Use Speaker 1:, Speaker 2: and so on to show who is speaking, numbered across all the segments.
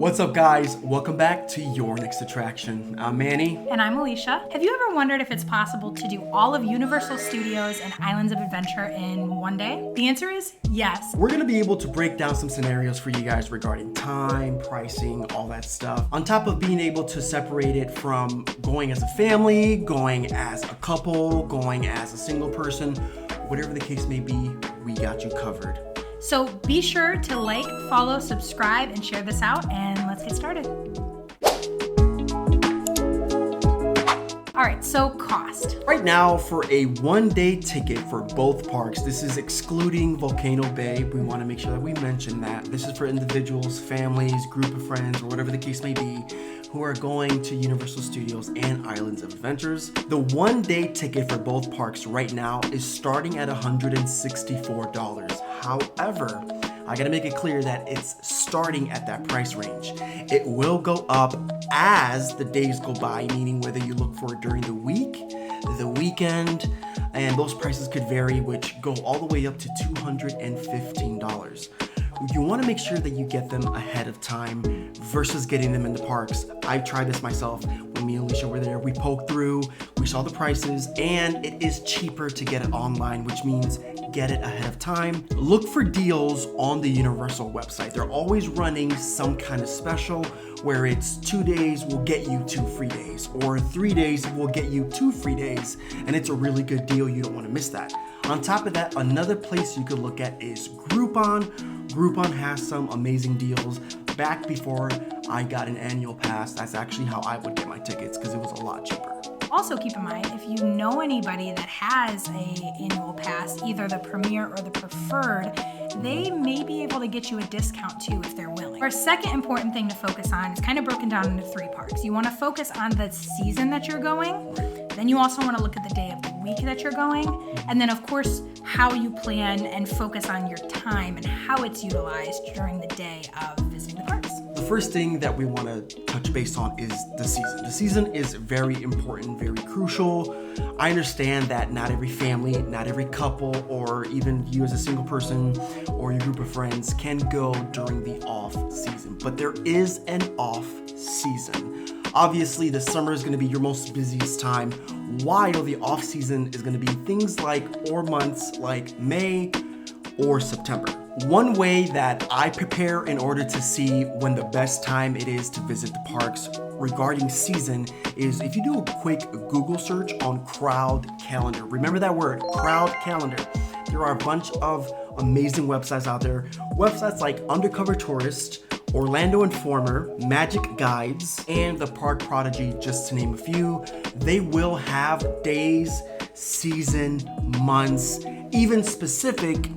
Speaker 1: What's up, guys? Welcome back to Your Next Attraction. I'm Manny.
Speaker 2: And I'm Alicia. Have you ever wondered if it's possible to do all of Universal Studios and Islands of Adventure in one day? The answer is yes.
Speaker 1: We're going to be able to break down some scenarios for you guys regarding time, pricing, all that stuff. On top of being able to separate it from going as a family, going as a couple, going as a single person, whatever the case may be, we got you covered.
Speaker 2: So be sure to like, follow, subscribe, and share this out, and let's get started. All right, so cost.
Speaker 1: Right now, for a one-day ticket for both parks, this is excluding Volcano Bay. We want to make sure that we mention that. This is for individuals, families, group of friends, or whatever the case may be, who are going to Universal Studios and Islands of Adventures. The one-day ticket for both parks right now is starting at $164. However, I gotta make it clear that it's starting at that price range. It will go up as the days go by, meaning whether you look for it during the week, the weekend, and those prices could vary, which go all the way up to $215. You want to make sure that you get them ahead of time versus getting them in the parks. I tried this myself when me and Alicia were there. We poked through, we saw the prices, and it is cheaper to get it online, which means get it ahead of time. Look for deals on the Universal website. They're always running some kind of special where it's 2 days will get you 2 free days, or 3 days will get you 2 free days, and it's a really good deal. You don't want to miss that. On top of that, another place you could look at is Groupon. Groupon has some amazing deals. Back before I got an annual pass, that's actually how I would get my tickets because it was a lot cheaper.
Speaker 2: Also keep in mind, if you know anybody that has an annual pass, either the Premier or the Preferred, they may be able to get you a discount too if they're willing. Our second important thing to focus on is kind of broken down into 3 parts. You want to focus on the season that you're going. Then you also want to look at the day of the week that you're going. And then, of course, how you plan and focus on your time and how it's utilized during the day of visiting the parks.
Speaker 1: The first thing that we want to touch base on is the season. The season is very important, very crucial. I understand that not every family, not every couple, or even you as a single person or your group of friends can go during the off season, but there is an off season. Obviously, the summer is going to be your most busiest time, while the off season is going to be things like, or months like May or September. One way that I prepare in order to see when the best time it is to visit the parks regarding season is if you do a quick Google search on crowd calendar. Remember that word, crowd calendar. There are a bunch of amazing websites out there. Websites like Undercover Tourist, Orlando Informer, Magic Guides, and the Park Prodigy, just to name a few. They will have days, season, months, even specific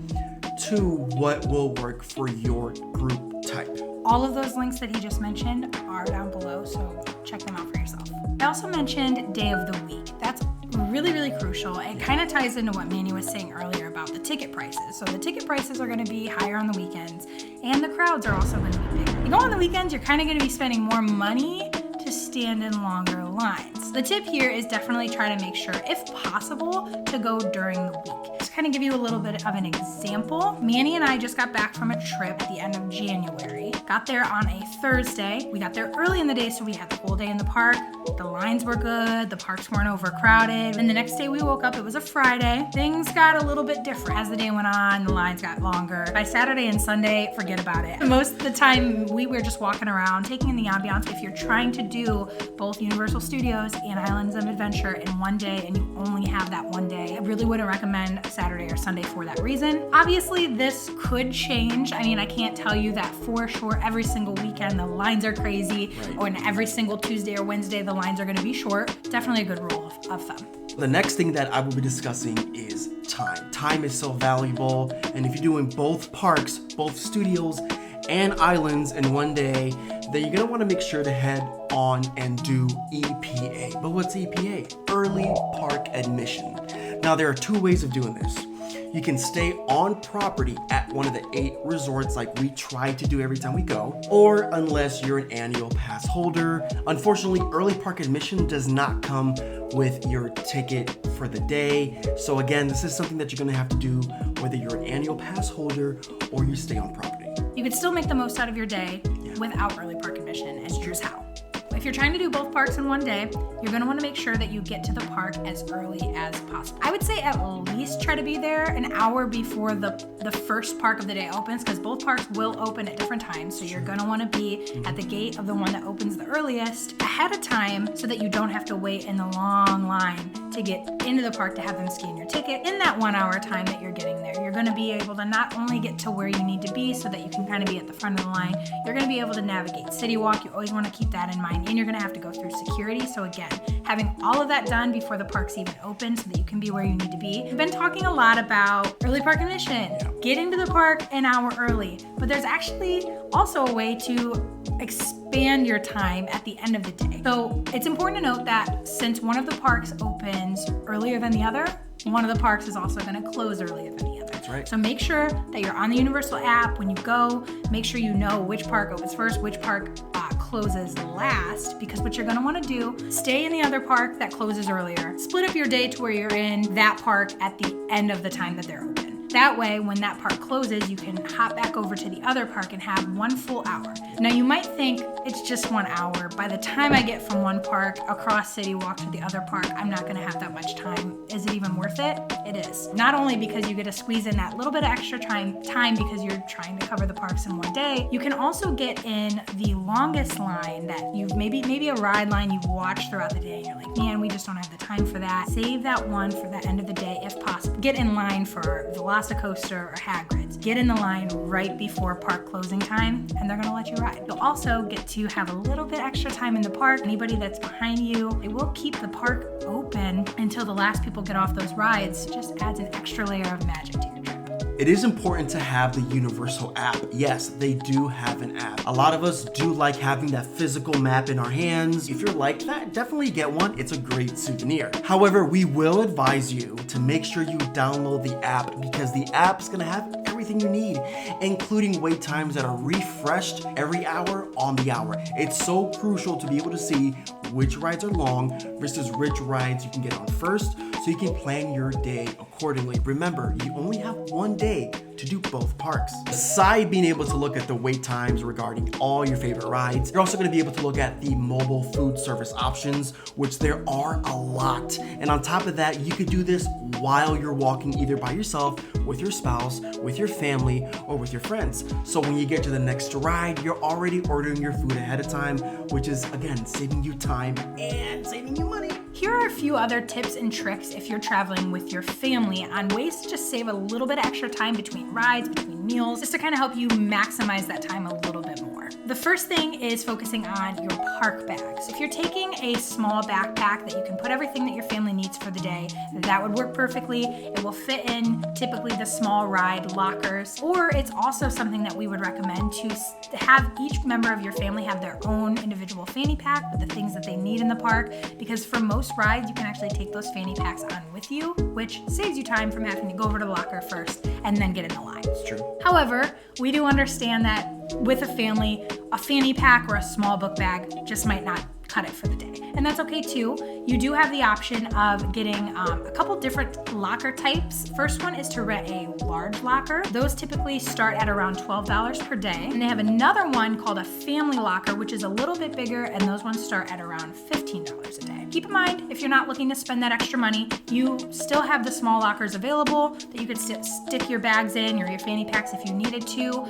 Speaker 1: to what will work for your group type.
Speaker 2: All of those links that he just mentioned are down below, so check them out for yourself. I also mentioned day of the week. That's really, really crucial. It kind of ties into what Manny was saying earlier about the ticket prices. So the ticket prices are going to be higher on the weekends, and the crowds are also going to be bigger. You go on the weekends, you're kind of going to be spending more money to stand in longer lines. The tip here is definitely try to make sure, if possible, to go during the week. Just kind of give you a little bit of an example. Manny and I just got back from a trip at the end of January. Got there on a Thursday. We got there early in the day, so we had the whole day in the park. The lines were good. The parks weren't overcrowded. And the next day we woke up, it was a Friday. Things got a little bit different. As the day went on, the lines got longer. By Saturday and Sunday, forget about it. Most of the time, we were just walking around, taking in the ambiance. If you're trying to do both Universal Studios and Islands of Adventure in one day, and you only have that one day, I really wouldn't recommend Saturday or Sunday for that reason. Obviously, this could change. I mean, I can't tell you that for sure every single weekend the lines are crazy, or in every single Tuesday or Wednesday the lines are going to be short. Definitely a good rule of thumb.
Speaker 1: The next thing that I will be discussing is time. Time is so valuable, and if you're doing both parks, both studios and islands in one day, then you're going to want to make sure to head on and do EPA. But what's EPA? Early Park Admission. Now, there are 2 ways of doing this. You can stay on property at one of the 8 resorts like we try to do every time we go, or unless you're an annual pass holder. Unfortunately, early park admission does not come with your ticket for the day. So again, this is something that you're gonna have to do whether you're an annual pass holder or you stay on property.
Speaker 2: You could still make the most out of your day. without early park admission, and here's how. If you're trying to do both parks in one day, you're gonna wanna make sure that you get to the park as early as possible. I would say at least try to be there an hour before the first park of the day opens, because both parks will open at different times. So you're gonna wanna be at the gate of the one that opens the earliest ahead of time so that you don't have to wait in the long line to get into the park to have them scan your ticket. In that 1 hour time that you're getting there, you're gonna be able to not only get to where you need to be so that you can kind of be at the front of the line, you're gonna be able to navigate City Walk. You always wanna keep that in mind, and you're gonna have to go through security. So again, having all of that done before the park's even open so that you can be where you need to be. We've been talking a lot about early park admission, getting to the park an hour early, but there's actually also a way to expand your time at the end of the day. So it's important to note that since one of the parks opens earlier than the other, one of the parks is also going to close earlier than the other.
Speaker 1: That's right.
Speaker 2: So make sure that you're on the Universal app when you go. Make sure you know which park opens first, which park closes last, because what you're going to want to do, stay in the other park that closes earlier. Split up your day to where you're in that park at the end of the time that they're open. That way, when that park closes, you can hop back over to the other park and have 1 full hour. Now, you might think it's just 1 hour. By the time I get from one park across City Walk to the other park, I'm not gonna have that much time. Is it even worth it? It is. Not only because you get to squeeze in that little bit of extra time because you're trying to cover the parks in one day, you can also get in the longest line that you've maybe a ride line you've watched throughout the day and you're like, man, we just don't have the time for that. Save that one for the end of the day if possible. Get in line for Velocicoaster or Hagrid's. Get in the line right before park closing time and they're gonna let you ride. You'll also get to have a little bit extra time in the park. Anybody that's behind you, it will keep the park open until the last people get off those rides. It just adds an extra layer of magic to your trip.
Speaker 1: It is important to have the Universal app. Yes, they do have an app. A lot of us do like having that physical map in our hands. If you're like that, definitely get one. It's a great souvenir. However, we will advise you to make sure you download the app, because the app is gonna have everything you need, including wait times that are refreshed every hour on the hour. It's so crucial to be able to see which rides are long versus which rides you can get on first, so you can plan your day accordingly. Remember, you only have one day to do both parks. Aside being able to look at the wait times regarding all your favorite rides, you're also going to be able to look at the mobile food service options, which there are a lot. And on top of that, you could do this while you're walking, either by yourself, with your spouse, with your family, or with your friends. So when you get to the next ride, you're already ordering your food ahead of time, which is, again, saving you time and saving you money.
Speaker 2: Here are a few other tips and tricks if you're traveling with your family on ways to just save a little bit of extra time between rides, between meals, just to kind of help you maximize that time a little bit more. The first thing is focusing on your park bags. If you're taking a small backpack that you can put everything that your family needs for the day, that would work perfectly. It will fit in typically the small ride lockers, or it's also something that we would recommend to have each member of your family have their own individual fanny pack with the things that they need in the park, because for most rides, you can actually take those fanny packs on with you, which saves you time from having to go over to the locker first and then get in the line.
Speaker 1: It's true.
Speaker 2: However, we do understand that with a family, a fanny pack or a small book bag just might not cut it for the day. And that's okay too. You do have the option of getting a couple different locker types. First one is to rent a large locker. Those typically start at around $12 per day. And they have another one called a family locker, which is a little bit bigger, and those ones start at around $15 a day. Keep in mind, if you're not looking to spend that extra money, you still have the small lockers available that you could stick your bags in or your fanny packs if you needed to.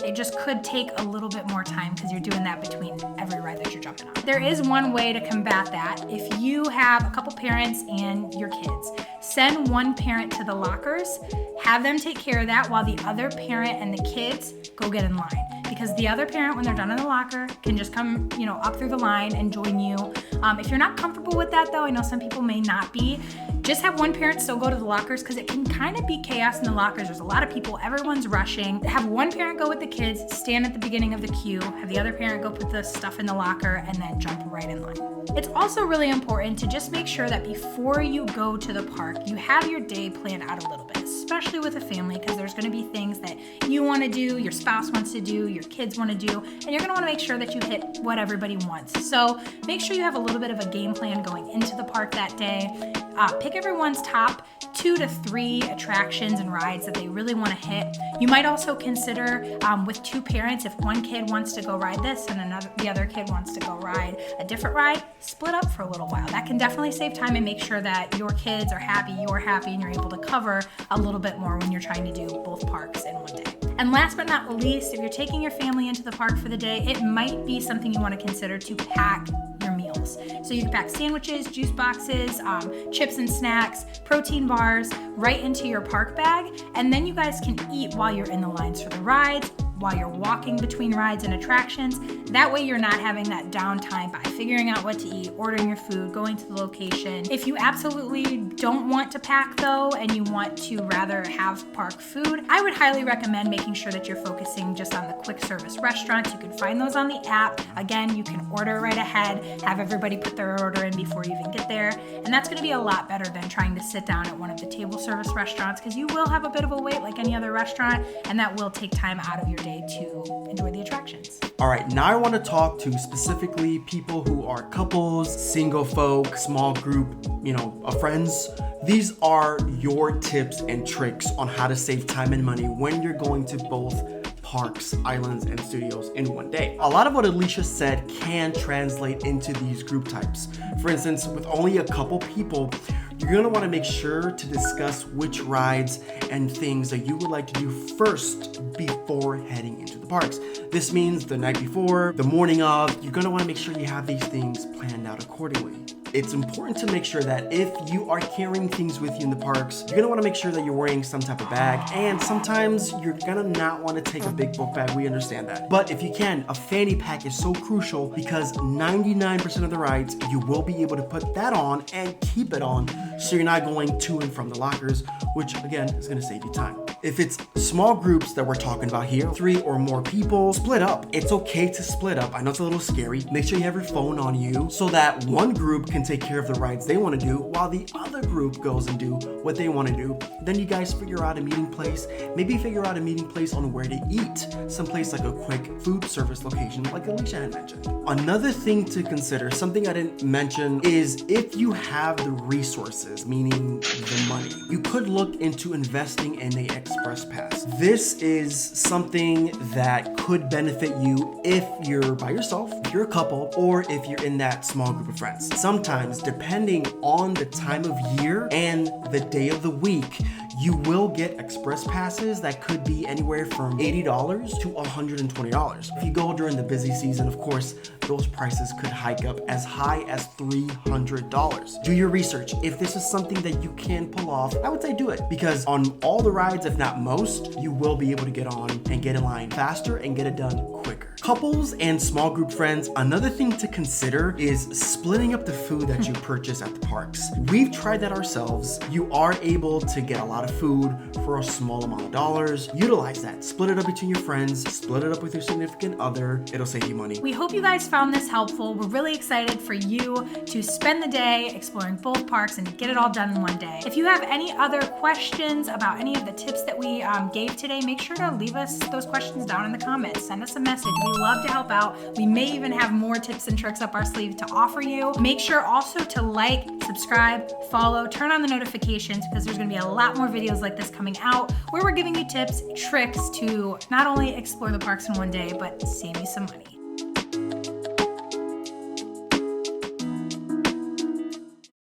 Speaker 2: It just could take a little bit more time because you're doing that between every ride that you're jumping on. There is one way to combat that. If you have a couple parents and your kids, send one parent to the lockers, have them take care of that while the other parent and the kids go get in line. Because the other parent, when they're done in the locker, can just come, up through the line and join you. If you're not comfortable with that though, I know some people may not be, just have one parent still go to the lockers, because it can kind of be chaos in the lockers. There's a lot of people, everyone's rushing. Have one parent go with the kids, stand at the beginning of the queue, have the other parent go put the stuff in the locker, and then jump right in line. It's also really important to just make sure that before you go to the park, you have your day planned out a little bit, especially with a family, because there's going to be things that you want to do, your spouse wants to do, your kids want to do, and you're going to want to make sure that you hit what everybody wants. So make sure you have a little bit of a game plan going into the park that day. Pick everyone's top 2 to 3 attractions and rides that they really want to hit. You might also consider with 2 parents, if one kid wants to go ride this and the other kid wants to go ride a different ride, split up for a little while. That can definitely save time and make sure that your kids are happy, you're happy, and you're able to cover a little bit more when you're trying to do both parks in one day. And last but not least, if you're taking your family into the park for the day, it might be something you want to consider to pack your meals. So you can pack sandwiches, juice boxes, chips and snacks, protein bars right into your park bag, and then you guys can eat while you're in the lines for the rides, while you're walking between rides and attractions. That way you're not having that downtime by figuring out what to eat, ordering your food, going to the location. If you absolutely don't want to pack though, and you want to rather have park food, I would highly recommend making sure that you're focusing just on the quick service restaurants. You can find those on the app. Again, you can order right ahead, have everybody put their order in before you even get there. And that's gonna be a lot better than trying to sit down at one of the table service restaurants, because you will have a bit of a wait like any other restaurant, and that will take time out of your day to enjoy the attractions.
Speaker 1: All right, now I want to talk to specifically people who are couples, single folk, small group, of friends. These are your tips and tricks on how to save time and money when you're going to both parks, islands, and studios in one day. A lot of what Alicia said can translate into these group types. For instance, with only a couple people, you're gonna wanna make sure to discuss which rides and things that you would like to do first before heading into the parks. This means the night before, the morning of, you're gonna wanna make sure you have these things planned out accordingly. It's important to make sure that if you are carrying things with you in the parks, you're gonna wanna make sure that you're wearing some type of bag, and sometimes you're gonna not wanna take a big book bag, we understand that. But if you can, a fanny pack is so crucial because 99% of the rides, you will be able to put that on and keep it on, so you're not going to and from the lockers, which again, is gonna save you time. If it's small groups that we're talking about here, 3 or more people, split up. It's okay to split up. I know it's a little scary. Make sure you have your phone on you so that one group can take care of the rides they want to do while the other group goes and do what they want to do. Then you guys figure out a meeting place. Maybe figure out a meeting place on where to eat. Someplace like a quick food service location like Alicia had mentioned. Another thing to consider, something I didn't mention, is if you have the resources, meaning the money, you could look into investing in a express pass. This is something that could benefit you if you're by yourself, if you're a couple, or if you're in that small group of friends. Sometimes, depending on the time of year and the day of the week, you will get express passes that could be anywhere from $80 to $120. If you go during the busy season, of course, those prices could hike up as high as $300. Do your research. If this is something that you can pull off, I would say do it, because on all the rides, if not most, you will be able to get on and get in line faster and get it done quicker. Couples and small group friends, another thing to consider is splitting up the food that you purchase at the parks. We've tried that ourselves. You are able to get a lot of food for a small amount of dollars. Utilize that. Split it up between your friends, split it up with your significant other. It'll save you money.
Speaker 2: We hope you guys found this helpful. We're really excited for you to spend the day exploring both parks and to get it all done in one day. If you have any other questions about any of the tips that we gave today, make sure to leave us those questions down in the comments. Send us a message. We love to help out. We may even have more tips and tricks up our sleeve to offer you. Make sure also to like, subscribe, follow, turn on the notifications, because there's gonna be a lot more videos like this coming out where we're giving you tips, tricks to not only explore the parks in one day, but save you some money.